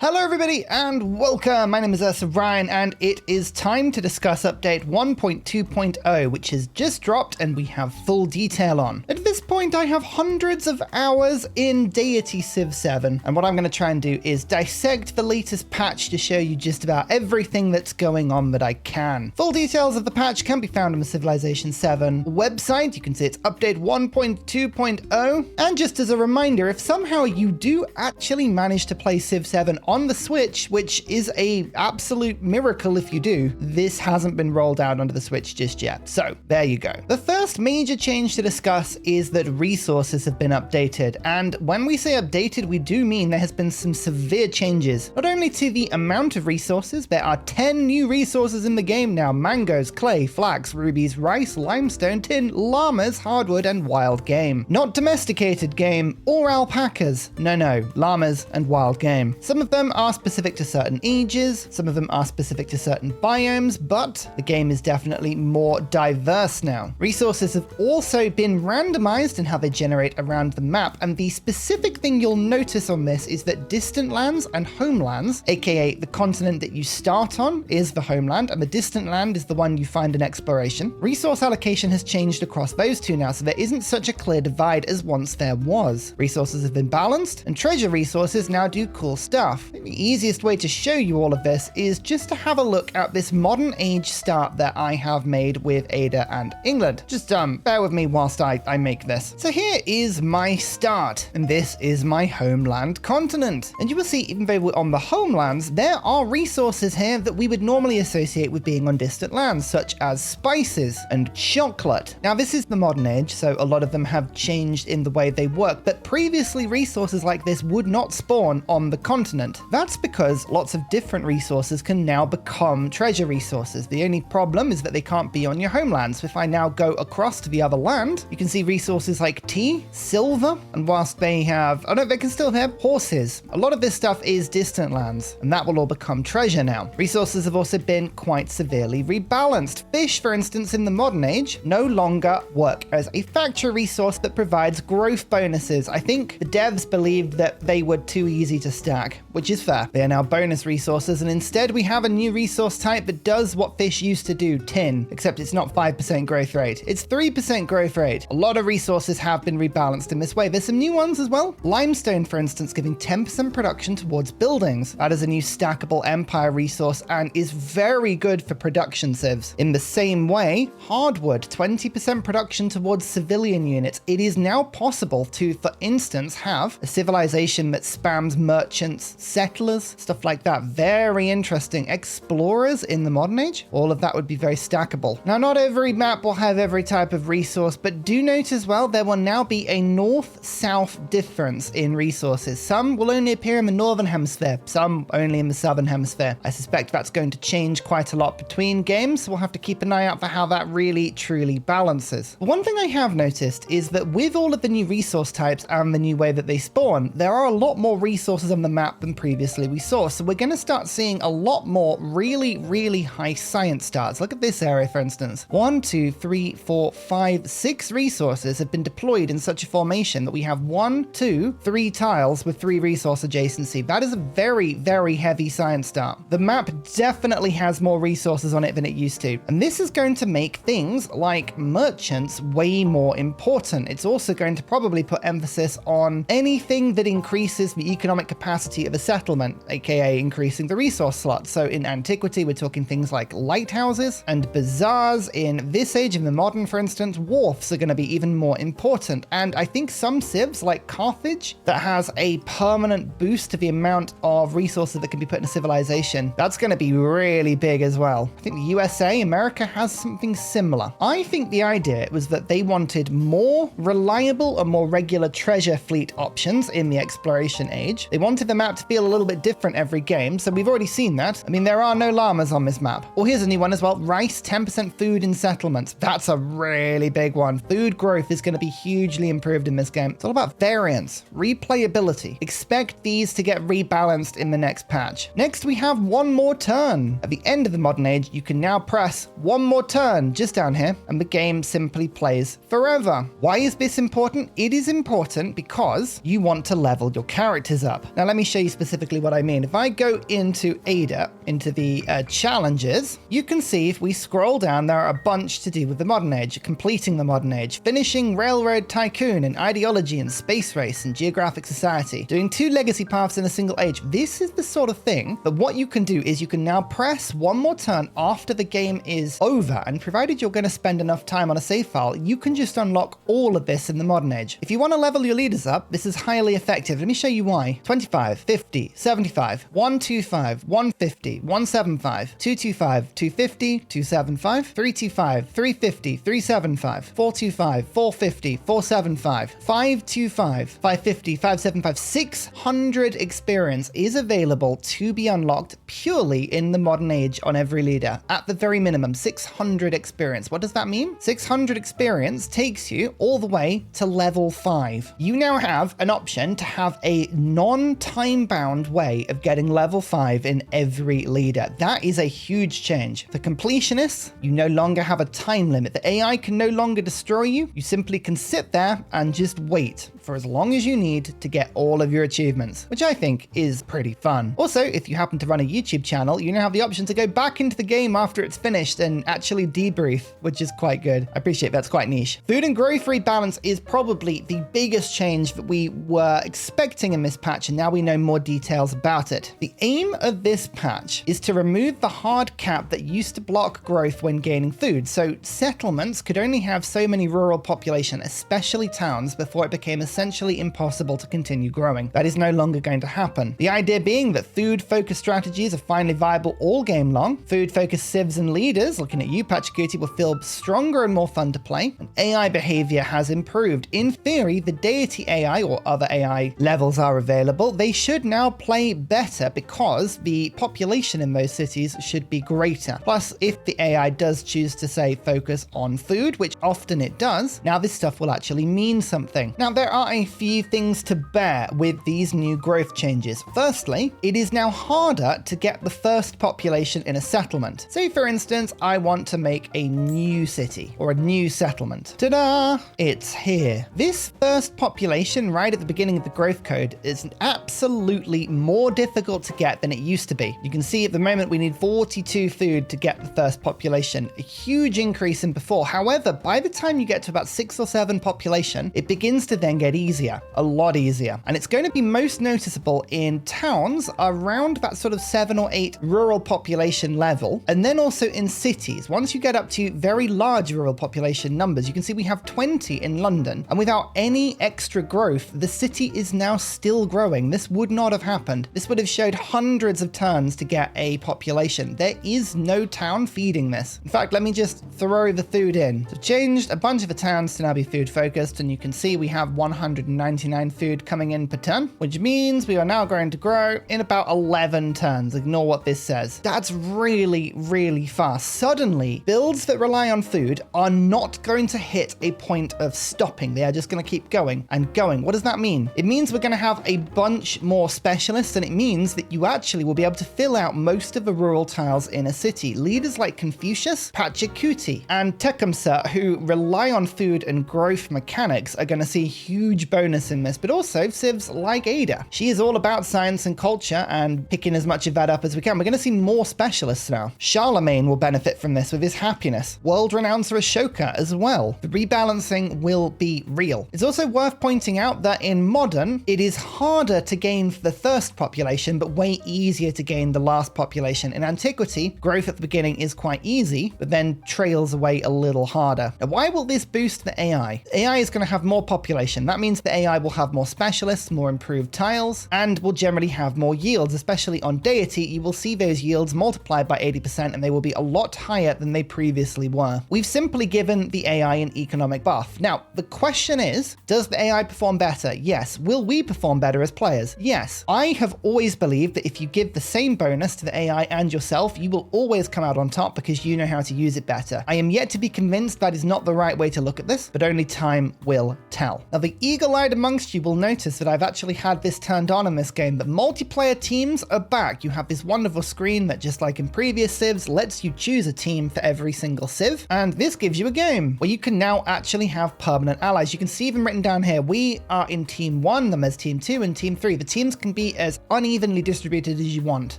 Hello everybody and welcome, my name is Ursa and it is time to discuss update 1.2.0 which has just dropped and we have full detail on. At this point I have hundreds of hours in Deity Civ 7 and what I'm going to try and do is dissect the latest patch to show you just about everything that's going on that I can. Full details of the patch can be found on the Civilization 7 website. You can see it's update 1.2.0, and just as a reminder, if somehow you do actually manage to play Civ 7 on the Switch, which is a absolute miracle if you do, this hasn't been rolled out onto the Switch just yet. So there you go. The first major change to discuss is that resources have been updated. And when we say updated, we do mean there has been some severe changes. Not only to the amount of resources, there are 10 new resources in the game now: mangoes, clay, flax, rubies, rice, limestone, tin, llamas, hardwood, and wild game. Not domesticated game or alpacas. No, llamas and wild game. Some of them are specific to certain ages, some of them are specific to certain biomes, but the game is definitely more diverse now. Resources have also been randomized in how they generate around the map, and the specific thing you'll notice on this is that distant lands and homelands, aka the continent that you start on is the homeland, and the distant land is the one you find in exploration. Resource allocation has changed across those two now, so there isn't such a clear divide as once there was. Resources have been balanced, and treasure resources now do cool stuff. The easiest way to show you all of this is just to have a look at this modern age start that I have made with Ada and England. Just bear with me whilst I make this. So here is my start, and this is my homeland continent. And you will see, even though we're on the homelands, there are resources here that we would normally associate with being on distant lands, such as spices and chocolate. Now this is the modern age, so a lot of them have changed in the way they work, but previously resources like this would not spawn on the continent. That's because lots of different resources can now become treasure resources. The only problem is that they can't be on your homeland. So if I now go across to the other land, you can see resources like tea, silver, and whilst they have, they can still have horses. A lot of this stuff is distant lands, and that will all become treasure now. Resources have also been quite severely rebalanced. Fish, for instance, in the modern age, no longer work as a factory resource that provides growth bonuses. I think the devs believed that they were too easy to stack, which is fair. They are now bonus resources, and instead we have a new resource type that does what fish used to do, tin, except it's not 5% growth rate, it's 3% growth rate. A lot of resources have been rebalanced in this way. There's some new ones as well. Limestone, for instance, giving 10% production towards buildings. That is a new stackable empire resource and is very good for production civs. In the same way, hardwood, 20% production towards civilian units. It is now possible to, for instance, have a civilization that spams merchants, settlers, stuff like that. Very interesting. Explorers in the modern age, all of that would be very stackable. Now, not every map will have every type of resource, but do note as well, there will now be a north-south difference in resources. Some will only appear in the northern hemisphere, some only in the southern hemisphere. I suspect that's going to change quite a lot between games, so we'll have to keep an eye out for how that really, truly balances. One thing I have noticed is that with all of the new resource types and the new way that they spawn, there are a lot more resources on the map than previously we saw. So we're going to start seeing a lot more really high science starts. Look at this area, for instance. 1, 2, 3, 4, 5, 6 resources have been deployed in such a formation that we have 1, 2, 3 tiles with 3 resource adjacency. That is a very heavy science start. The map definitely has more resources on it than it used to. And this is going to make things like merchants way more important. It's also going to probably put emphasis on anything that increases the economic capacity of a settlement, aka increasing the resource slot. So in antiquity, we're talking things like lighthouses and bazaars. In this age, in the modern, for instance, wharfs are going to be even more important. And I think some civs like Carthage that has a permanent boost to the amount of resources that can be put in a civilization, that's going to be really big as well. I think the USA, America has something similar. I think the idea was that they wanted more reliable and more regular treasure fleet options in the exploration age. They wanted the map to feel a little bit different every game, so we've already seen that. I mean, there are no llamas on this map. Well, here's a new one as well. Rice, 10% food in settlements. That's a really big one. Food growth is going to be hugely improved in this game. It's all about variance, replayability. Expect these to get rebalanced in the next patch. Next, we have one more turn. At the end of the modern age, you can now press one more turn just down here, and the game simply plays forever. Why is this important? It is important because you want to level your characters up. Now, let me show you specifically specifically what I mean. If I go into Ada, into the challenges, you can see if we scroll down, there are a bunch to do with the modern age, completing the modern age, finishing Railroad Tycoon and Ideology and Space Race and Geographic Society, doing 2 legacy paths in a single age. This is the sort of thing that what you can do is you can now press one more turn after the game is over, and provided you're going to spend enough time on a save file, you can just unlock all of this in the modern age. If you want to level your leaders up, this is highly effective. Let me show you why. 25, 50, 75, 125, 150, 175, 225, 250, 275, 325, 350, 375, 425, 450, 475, 525, 550, 575, 600 experience is available to be unlocked purely in the modern age on every leader. At the very minimum, 600 experience. What does that mean? 600 experience takes you all the way to level 5. You now have an option to have a non-time bound way of getting level 5 in every leader. That is a huge change. For completionists, you no longer have a time limit. The AI can no longer destroy you. You simply can sit there and just wait for as long as you need to get all of your achievements, which I think is pretty fun. Also, if you happen to run a YouTube channel, you now have the option to go back into the game after it's finished and actually debrief, which is quite good. I appreciate that's quite niche. Food and growth rebalance is probably the biggest change that we were expecting in this patch, and now we know more details about it. The aim of this patch is to remove the hard cap that used to block growth when gaining food. So settlements could only have so many rural population, especially towns, before it became essentially impossible to continue growing. That is no longer going to happen. The idea being that food-focused strategies are finally viable all game long. Food-focused civs and leaders, looking at you, Pachacuti, will feel stronger and more fun to play. And AI behavior has improved. In theory, the deity AI or other AI levels are available. They should now play better because the population in those cities should be greater. Plus, if the AI does choose to say focus on food, which often it does, now this stuff will actually mean something. Now, there are a few things to bear with these new growth changes. Firstly, it is now harder to get the first population in a settlement. Say, for instance, I want to make a new city or a new settlement. Ta-da! It's here. This first population right at the beginning of the growth code is absolutely more difficult to get than it used to be. You can see at the moment we need 42 food to get the first population, a huge increase in before. However, by the time you get to about 6 or 7 population, it begins to then get easier, a lot easier. And it's going to be most noticeable in towns around that sort of 7 or 8 rural population level, and then also in cities. Once you get up to very large rural population numbers, you can see we have 20 in London, and without any extra growth, the city is now still growing. This would not have happened. This would have showed hundreds of turns to get a population. There is no town feeding this. In fact, let me just throw the food in. So I've changed a bunch of the towns to now be food focused, and you can see we have 199 food coming in per turn, which means we are now going to grow in about 11 turns. Ignore what this says. That's really, really fast. Suddenly, builds that rely on food are not going to hit a point of stopping. They are just going to keep going and going. What does that mean? It means we're going to have a bunch more specialists, and it means that you actually will be able to fill out most of the rural tiles in a city. Leaders like Confucius, Pachacuti, and Tecumseh, who rely on food and growth mechanics, are going to see a huge bonus in this, but also civs like Ada. She is all about science and culture and picking as much of that up as we can. We're going to see more specialists now. Charlemagne will benefit from this with his happiness. World-renowned Ashoka as well. The rebalancing will be real. It's also worth pointing out that in modern, it is harder to gain the first population, but way easier to gain the last population. In antiquity, growth at the beginning is quite easy, but then trails away a little harder. Now, why will this boost the AI? The AI is going to have more population. That means the AI will have more specialists, more improved tiles, and will generally have more yields, especially on deity. You will see those yields multiplied by 80%, and they will be a lot higher than they previously were. We've simply given the AI an economic buff. Now, the question is, does the AI perform better? Yes. Will we perform better as players? Yes. I have always believed that if you give the same bonus to the AI and yourself, you will always come out on top because you know how to use it better. I am yet to be convinced that is not the right way to look at this, but only time will tell. Now, the eagle-eyed amongst you will notice that I've actually had this turned on in this game, that multiplayer teams are back. You have this wonderful screen that, just like in previous civs, lets you choose a team for every single civ, and this gives you a game where you can now actually have permanent allies. You can see them written down here. We are in team 1, them as team 2, and team 3. The teams can be as unevenly distributed as you want.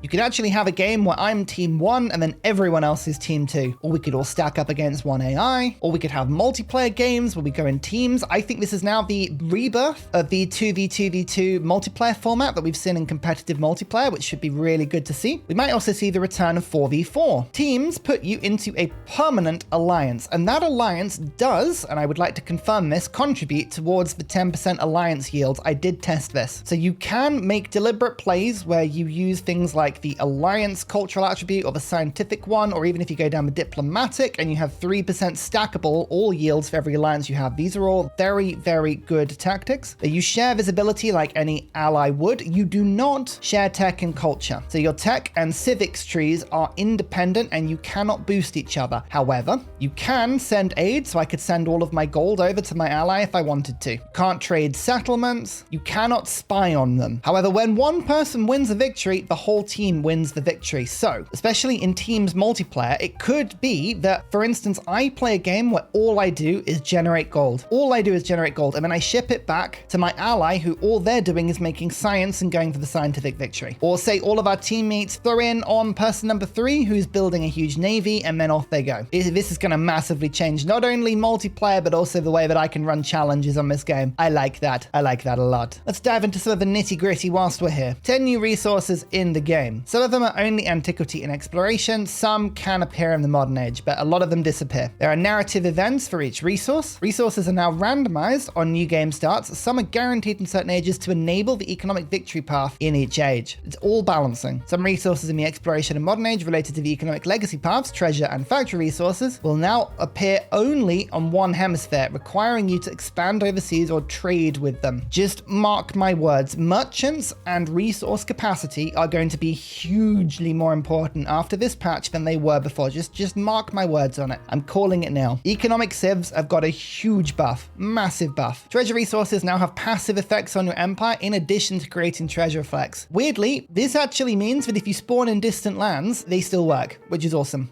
You could actually have a game where I'm team 1 and then everyone else is team 2, or we could all stack up against one AI, or we could have multiplayer games where we go in teams. I think this is now the rebirth of the 2v2v2 multiplayer format that we've seen in competitive multiplayer, which should be really good to see. We might also see the return of 4v4. Teams put you into a permanent alliance, and that alliance does, and I would like to confirm this, contribute towards the 10% alliance yields. I did test this. So you can make deliberate plays where you use things like the alliance cultural attribute or the scientific one, or even if you go down the diplomatic and you have 3% stackable all yields for every alliance you have. These are all very, very good tactics. You share visibility like any ally would. You do not share tech and culture. So your tech and civics trees are independent and you cannot boost each other. However, you can send aid, so I could send all of my gold over to my ally if I wanted to. You can't trade settlements. You cannot spy on them. However, when one person wins a victory, the whole team wins the victory. So, especially in teams multiplayer, it could be that, for instance, I play a game where all I do is generate gold. All I do is generate gold, and then I ship it back to my ally, who all they're doing is making science and going for the scientific victory. Or say all of our teammates throw in on person number 3, who's building a huge navy, and then off they go. This is going to massively change not only multiplayer, but also the way that I can run challenges on this game. I like that. I like that a lot. Let's dive into some of the nitty-gritty whilst we're here. 10 new resources in the game. Some of them are only antiquity and exploration. Some can appear in the modern age, but a lot of them disappear. There are narrative events for each resource. Resources are now randomized on new game starts. Some are guaranteed in certain ages to enable the economic victory path in each age. It's all balancing. Some resources in the exploration and modern age related to the economic legacy paths, treasure and factory resources, will now appear only on one hemisphere, requiring you to expand overseas or trade with them. Just mark my words, merchants and resource capacity are going to be hugely more important after this patch than they were before. Just mark my words on it. I'm calling it now. Economic civs have got a huge buff, massive buff. Treasure resources now have passive effects on your empire in addition to creating treasure effects. Weirdly, this actually means that if you spawn in distant lands, they still work, which is awesome.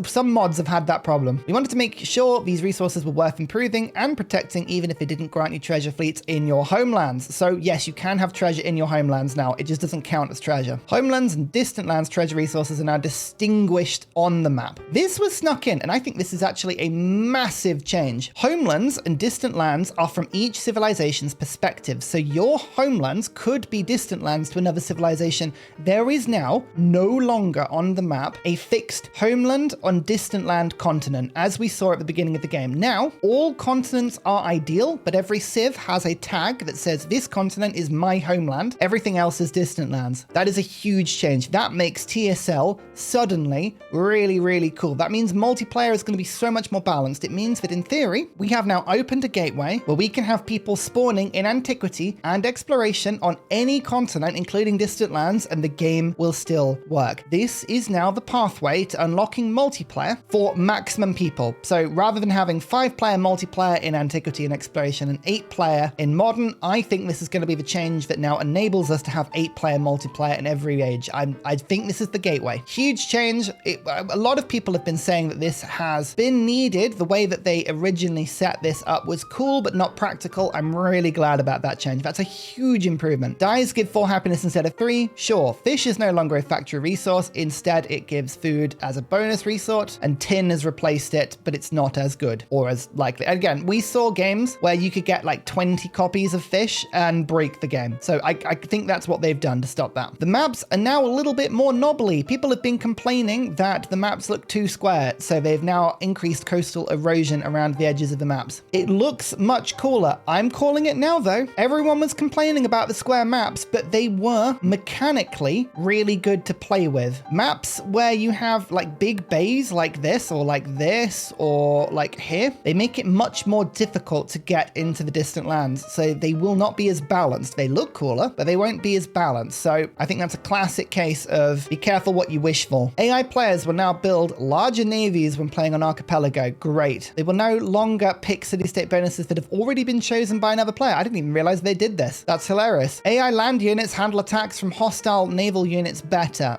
Some mods have had that problem. We wanted to make sure these resources were worth improving and protecting, even if it didn't grant you treasure fleets in your homelands. So yes, you can have treasure in your homelands now. It just doesn't count as treasure. Homelands and distant lands treasure resources are now distinguished on the map. This was snuck in, and I think this is actually a massive change. Homelands and distant lands are from each civilization's perspective. So your homelands could be distant lands to another civilization. There is now no longer on the map a fixed homeland on distant land continent, as we saw at the beginning of the game. Now, all continents are ideal, but every civ has a tag that says this continent is my homeland. Everything else is distant lands. That is a huge change. That makes TSL suddenly really, really cool. That means multiplayer is going to be so much more balanced. It means that in theory, we have now opened a gateway where we can have people spawning in antiquity and exploration on any continent, including distant lands, and the game will still work. This is now the pathway to unlocking multiplayer for maximum people. So rather than having 5-player multiplayer in antiquity and exploration and 8-player in modern, I think this is going to be the change that now enables us to have 8-player multiplayer in every age. I think this is the gateway. Huge change. A lot of people have been saying that this has been needed. The way that they originally set this up was cool, but not practical. I'm really glad about that change. That's a huge improvement. Dyes give 4 happiness instead of 3. Sure, fish is no longer a factory resource. Instead, it gives food as a bonus resource, and tin has replaced it, but it's not as good or as likely. Again, we saw games where you could get like 20 copies of fish and break the game. So I think that's what they've done to stop that. The maps are now a little bit more knobbly. People have been complaining that the maps look too square, so they've now increased coastal erosion around the edges of the maps. It looks much cooler. I'm calling it now though. Everyone was complaining about the square maps, but they were mechanically really good to play with. Maps where you have like big bays like this or like here, they make it much more difficult to get into the distant lands. So they will not be as balanced. They look cooler, but they won't be as balanced. So I think that's a classic case of be careful what you wish for. AI players will now build larger navies when playing on Archipelago. Great. They will no longer pick city-state bonuses that have already been chosen by another player. I didn't even realize they did this. That's hilarious. AI land units handle attacks from hostile naval units better.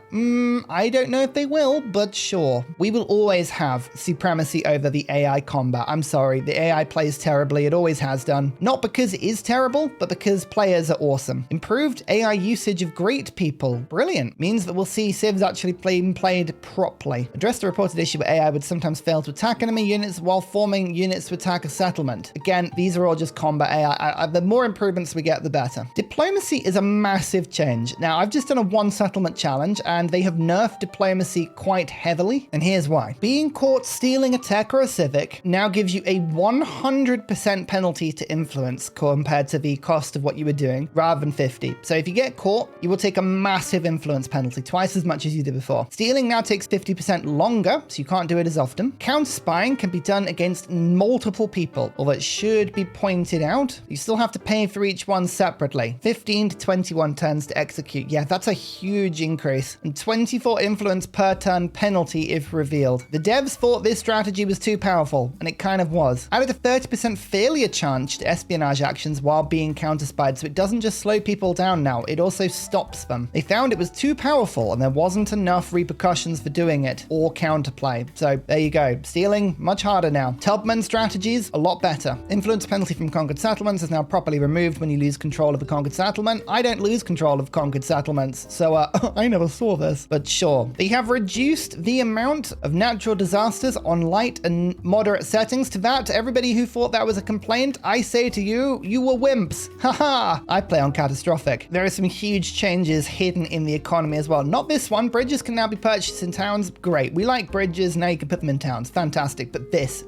I don't know if they will, but sure. We will always have supremacy over the AI combat. I'm sorry, the AI plays terribly. It always has done. Not because it is terrible, but because players are awesome. Improved AI usage of great people. Brilliant. Means that we'll see civs actually being played properly. Address the reported issue where AI would sometimes fail to attack enemy units while forming units to attack a settlement. Again, these are all just combat AI. The more improvements we get, the better. Diplomacy is a massive change. Now, I've just done a one settlement challenge and they have nerfed diplomacy quite heavily. And here's why. Being caught stealing a tech or a civic now gives you a 100% penalty to influence compared to the cost of what you were doing, rather than 50. So if you get caught, you will take a massive influence penalty, twice as much as you did before. Stealing now takes 50% longer, so you can't do it as often. Counter-spying can be done against multiple people, although it should be pointed out, you still have to pay for each one separately. 15 to 21 turns to execute. Yeah, that's a huge increase. And 24 influence per turn penalty if revealed. The devs thought this strategy was too powerful, and it kind of was. Added a 30% failure chance to espionage actions while being counter-spied, so it doesn't just slow people down now, it also stops them. They found it was too powerful and there wasn't enough repercussions for doing it or counterplay. So there you go. Stealing, much harder now. Tubman strategies, a lot better. Influence penalty from conquered settlements is now properly removed when you lose control of a conquered settlement. I don't lose control of conquered settlements, so I never saw this, but sure. They have reduced the amount of natural disasters on light and moderate settings. To that, to everybody who thought that was a complaint, I say to you, you were wimps. Haha, I play on catastrophic. There are some huge changes hidden in the economy as well. Not this one. Bridges can now be purchased in towns. Great. We like bridges. Now you can put them in towns. Fantastic. But this.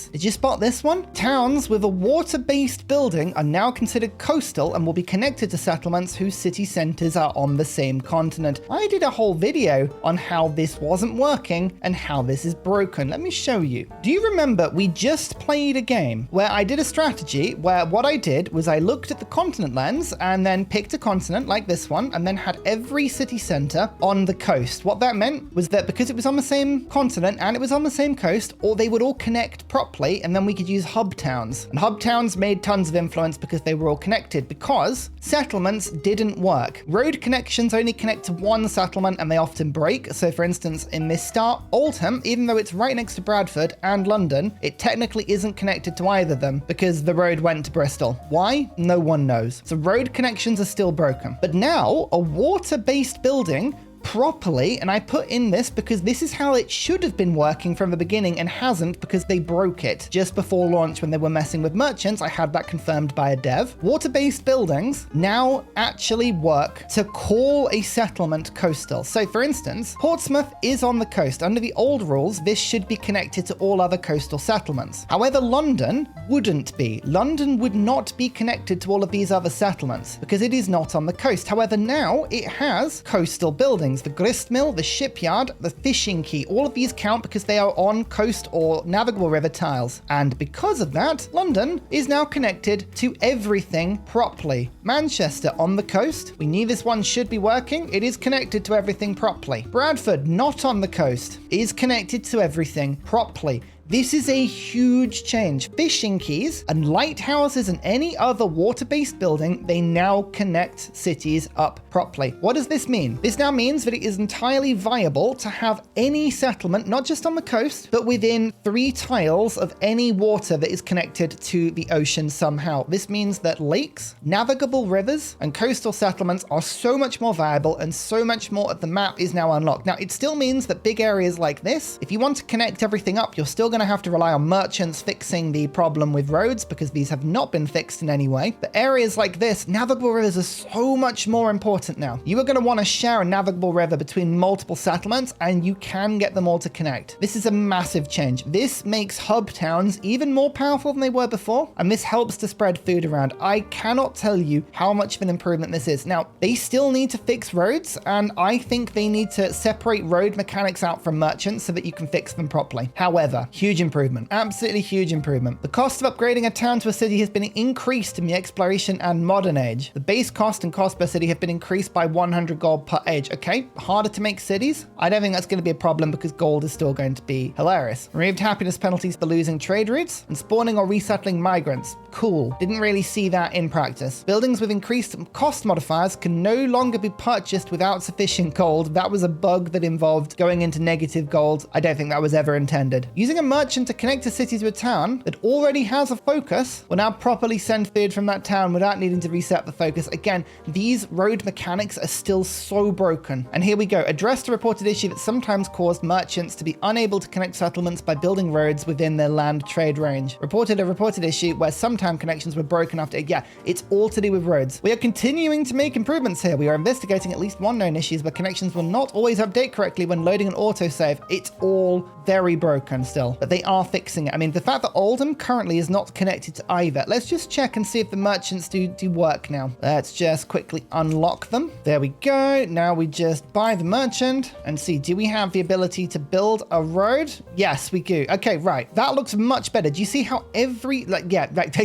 Did you spot this one? Towns with a water-based building are now considered coastal and will be connected to settlements whose city centers are on the same continent. I did a whole video on how this wasn't working and how this is broken. Let me show you. Do you remember we just played a game where I did a strategy where what I did was I looked at the continent lens and then picked a continent like this one and then had every city center on the coast. What that meant was that because it was on the same continent and it was on the same coast, or they would all connect properly and then we could use hub towns. And hub towns made tons of influence because they were all connected, because settlements didn't work. Road connections only connect to one settlement and they often break. So for instance, in this start, Oldham, even though it's right next to Bradford and London, it technically isn't connected to either of them because the road went to Bristol. Why? No one knows. So road connections are still broken. But now a water-based building properly, and I put in this because this is how it should have been working from the beginning and hasn't because they broke it just before launch when they were messing with merchants. I had that confirmed by a dev. Water-based buildings now actually work to call a settlement coastal. So for instance, Portsmouth is on the coast. Under the old rules, this should be connected to all other coastal settlements. However, London wouldn't be. London would not be connected to all of these other settlements because it is not on the coast. However, now it has coastal buildings. The grist mill, the shipyard, the fishing quay, all of these count because they are on coast or navigable river tiles. And because of that, London is now connected to everything properly. Manchester on the coast, we knew this one should be working. It is connected to everything properly. Bradford, not on the coast, is connected to everything properly. This is a huge change. Fishing quays and lighthouses and any other water-based building, they now connect cities up properly. What does this mean? This now means that it is entirely viable to have any settlement, not just on the coast, but within 3 tiles of any water that is connected to the ocean somehow. This means that lakes, navigable rivers, and coastal settlements are so much more viable and so much more of the map is now unlocked. Now, it still means that big areas like this, if you want to connect everything up, you're still going to have to rely on merchants fixing the problem with roads because these have not been fixed in any way. But areas like this, navigable rivers are so much more important now. You are going to want to share a navigable river between multiple settlements and you can get them all to connect. This is a massive change. This makes hub towns even more powerful than they were before, and this helps to spread food around. I cannot tell you how much of an improvement this is. Now, they still need to fix roads, and I think they need to separate road mechanics out from merchants so that you can fix them properly. However, huge Huge improvement. Absolutely huge improvement. The cost of upgrading a town to a city has been increased in the exploration and modern age. The base cost and cost per city have been increased by 100 gold per age. Okay, harder to make cities? I don't think that's going to be a problem because gold is still going to be hilarious. Removed happiness penalties for losing trade routes and spawning or resettling migrants. Cool. Didn't really see that in practice. Buildings with increased cost modifiers can no longer be purchased without sufficient gold. That was a bug that involved going into negative gold. I don't think that was ever intended. Using a merchant to connect a city to a town that already has a focus will now properly send food from that town without needing to reset the focus. Again, these road mechanics are still so broken. And here we go. Addressed a reported issue that sometimes caused merchants to be unable to connect settlements by building roads within their land trade range. Reported a reported issue where some town connections were broken after. Yeah, it's all to do with roads. We are continuing to make improvements here. We are investigating at least one known issues where connections will not always update correctly when loading an autosave. It's all very broken still, but they are fixing it. I mean, the fact that Oldham currently is not connected to either. Let's just check and see if the merchants do work now. Let's just quickly unlock them. There we go. Now we just buy the merchant and see, do we have the ability to build a road? Yes, we do. Okay, right. That looks much better. Do you see how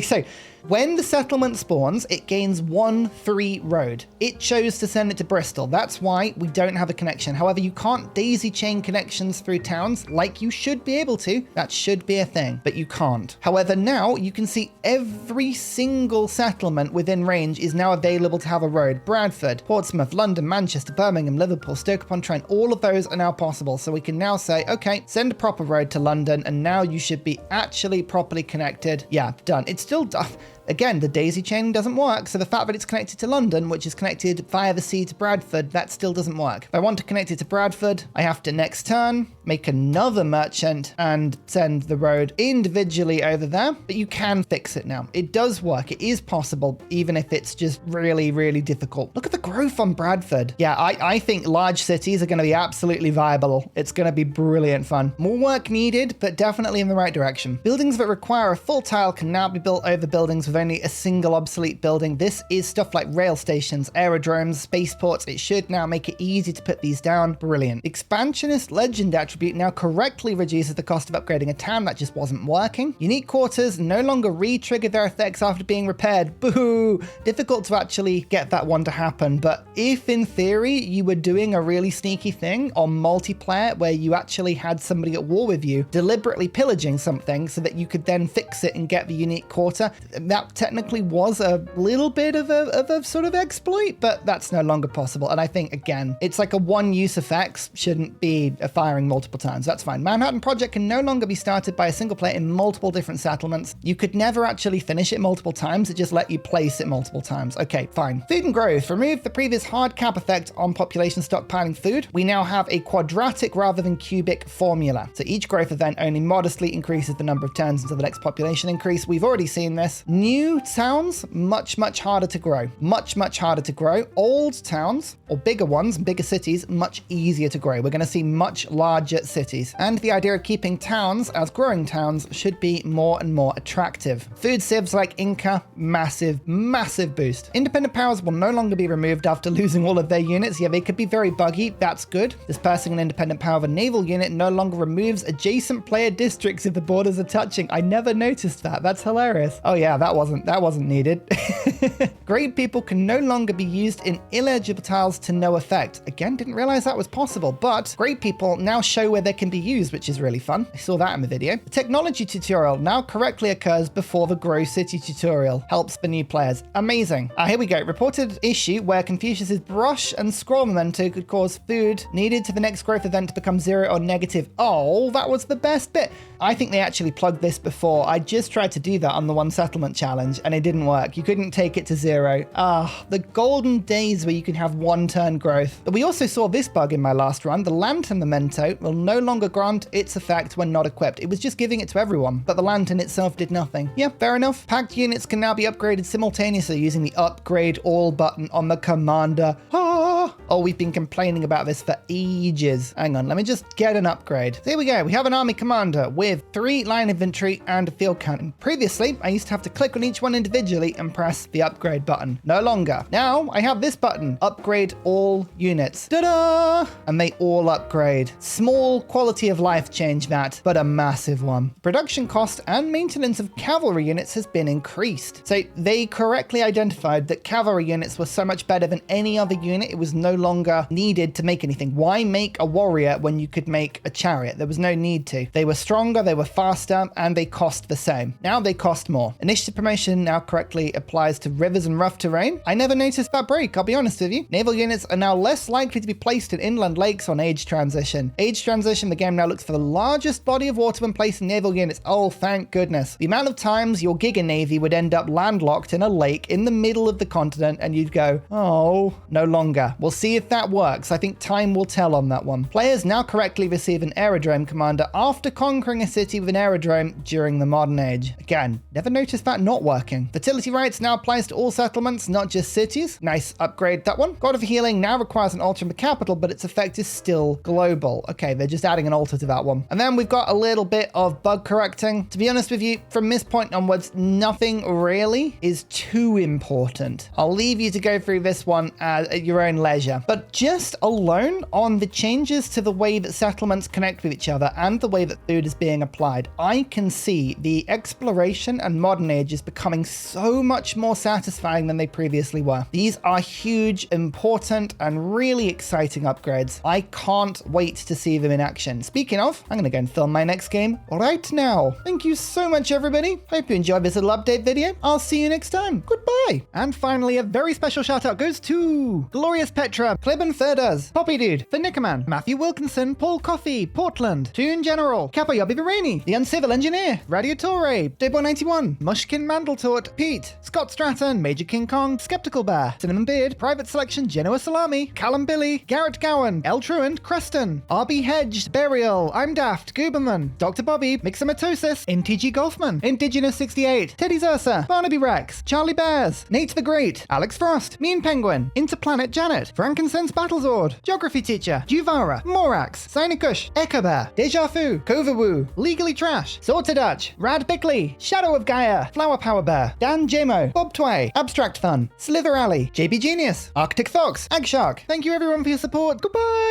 so when the settlement spawns, it gains 1 free road. It chose to send it to Bristol. That's why we don't have a connection. However, you can't daisy chain connections through towns like you should be able to. That should be a thing, but you can't. However, now you can see every single settlement within range is now available to have a road. Bradford, Portsmouth, London, Manchester, Birmingham, Liverpool, Stoke-upon-Trent, all of those are now possible. So we can now say, okay, send a proper road to London, and now you should be actually properly connected. Yeah, done. It's still done. Again, the daisy chaining doesn't work, so the fact that it's connected to London, which is connected via the sea to Bradford, that still doesn't work. If I want to connect it to Bradford, I have to next turn, make another merchant, and send the road individually over there, but you can fix it now. It does work. It is possible, even if it's just really, really difficult. Look at the growth on Bradford. Yeah, I think large cities are going to be absolutely viable. It's going to be brilliant fun. More work needed, but definitely in the right direction. Buildings that require a full tile can now be built over buildings with only a single obsolete building. This is stuff like rail stations, aerodromes, spaceports. It should now make it easy to put these down. Brilliant. Expansionist legend attribute now correctly reduces the cost of upgrading a town that just wasn't working. Unique quarters no longer re-trigger their effects after being repaired. Boo! Difficult to actually get that one to happen, but if in theory you were doing a really sneaky thing on multiplayer where you actually had somebody at war with you deliberately pillaging something so that you could then fix it and get the unique quarter, that technically was a little bit of a sort of exploit, but that's no longer possible. And I think, again, it's like a one-use effects, shouldn't be firing multiple times. That's fine. Manhattan Project can no longer be started by a single player in multiple different settlements. You could never actually finish it multiple times. It just let you place it multiple times. Okay, fine. Food and growth. Remove the previous hard cap effect on population stockpiling food. We now have a quadratic rather than cubic formula. So each growth event only modestly increases the number of turns until the next population increase. We've already seen this. New towns, much harder to grow. Much harder to grow. Old towns, or bigger ones, bigger cities, much easier to grow. We're going to see much larger cities. And the idea of keeping towns as growing towns should be more and more attractive. Food sieves like Inca, massive boost. Independent powers will no longer be removed after losing all of their units. Yeah, they could be very buggy. That's good. Dispersing an independent power of a naval unit no longer removes adjacent player districts if the borders are touching. I never noticed that. That's hilarious. Oh yeah, that wasn't needed. Great people can no longer be used in illegible tiles to no effect. Again, didn't realize that was possible, but great people now show where they can be used, which is really fun. I saw that in the video. The technology tutorial now correctly occurs before the Grow City tutorial. Helps for new players. Amazing. Here we go. Reported issue where Confucius's brush and scroll memento could cause food needed to the next growth event to become 0 or negative. Oh, that was the best bit. I think they actually plugged this before. I just tried to do that on the one settlement challenge and it didn't work. You couldn't take it to 0. The golden days where you can have 1 turn growth. But we also saw this bug in my last run. The lantern memento will no longer grant its effect when not equipped. It was just giving it to everyone, but the lantern itself did nothing. Yeah, fair enough. Packed units can now be upgraded simultaneously using the upgrade all button on the commander. Oh, we've been complaining about this for ages. Hang on, let me just get an upgrade. So here we go. We have an army commander with 3 line infantry and a field cannon. Previously, I used to have to click click on each one individually and press the upgrade button. No longer. Now I have this button, upgrade all units. Ta-da! And they all upgrade. Small quality of life change that, but a massive one. Production cost and maintenance of cavalry units has been increased. So they correctly identified that cavalry units were so much better than any other unit, it was no longer needed to make anything. Why make a warrior when you could make a chariot? There was no need to. They were stronger, they were faster, and they cost the same. Now they cost more. Initiative promotion now correctly applies to rivers and rough terrain. I never noticed that break, I'll be honest with you. Naval units are now less likely to be placed in inland lakes on age transition. Age transition, the game now looks for the largest body of water when placing naval units. Oh, thank goodness. The amount of times your Giga Navy would end up landlocked in a lake in the middle of the continent and you'd go, oh, no longer. We'll see if that works. I think time will tell on that one. Players now correctly receive an aerodrome commander after conquering a city with an aerodrome during the modern age. Again, never noticed that not working. Fertility rights now applies to all settlements, not just cities. Nice upgrade, that one. God of Healing now requires an altar in the capital, but its effect is still global. Okay, they're just adding an altar to that one. And then we've got a little bit of bug correcting. To be honest with you, from this point onwards, nothing really is too important. I'll leave you to go through this one at your own leisure. But just alone on the changes to the way that settlements connect with each other and the way that food is being applied, I can see the exploration and modern age is becoming so much more satisfying than they previously were. These are huge, important, and really exciting upgrades. I can't wait to see them in action. Speaking of, I'm gonna go and film my next game right now. Thank you so much, everybody. Hope you enjoyed this little update video. I'll see you next time. Goodbye. And finally, a very special shout out goes to Glorious Petra, Clibben Ferdas, Poppy Dude, The Nickerman, Matthew Wilkinson, Paul Coffey, Portland, Toon General, Capoyobi Virani, The Uncivil Engineer, Radiatore, Debo91, Mushkin Mandletort, Pete, Scott Stratton, Major King Kong, Skeptical Bear, Cinnamon Beard, Private Selection, Genoa Salami, Callum Billy, Garrett Gowan, El Truant, Creston, RB Hedged, Burial, I'm Daft, Gooberman, Dr. Bobby, Mixomatosis, NTG Golfman, Indigenous 68, Teddy's Ursa, Barnaby Rex, Charlie Bears, Nate the Great, Alex Frost, Mean Penguin, Interplanet Janet, Frankincense Battlezord, Geography Teacher, Juvara, Morax, Sinikush, Echo Bear, Deja Vu, Kovawoo, Legally Trash, Sorted Dutch, Rad Bickley, Shadow of Gaia, Flower Power Bear, Dan Jamo, Bob Tway, Abstract Fun, Slither Alley, JB Genius, Arctic Fox, Egg Shark. Thank you everyone for your support. Goodbye.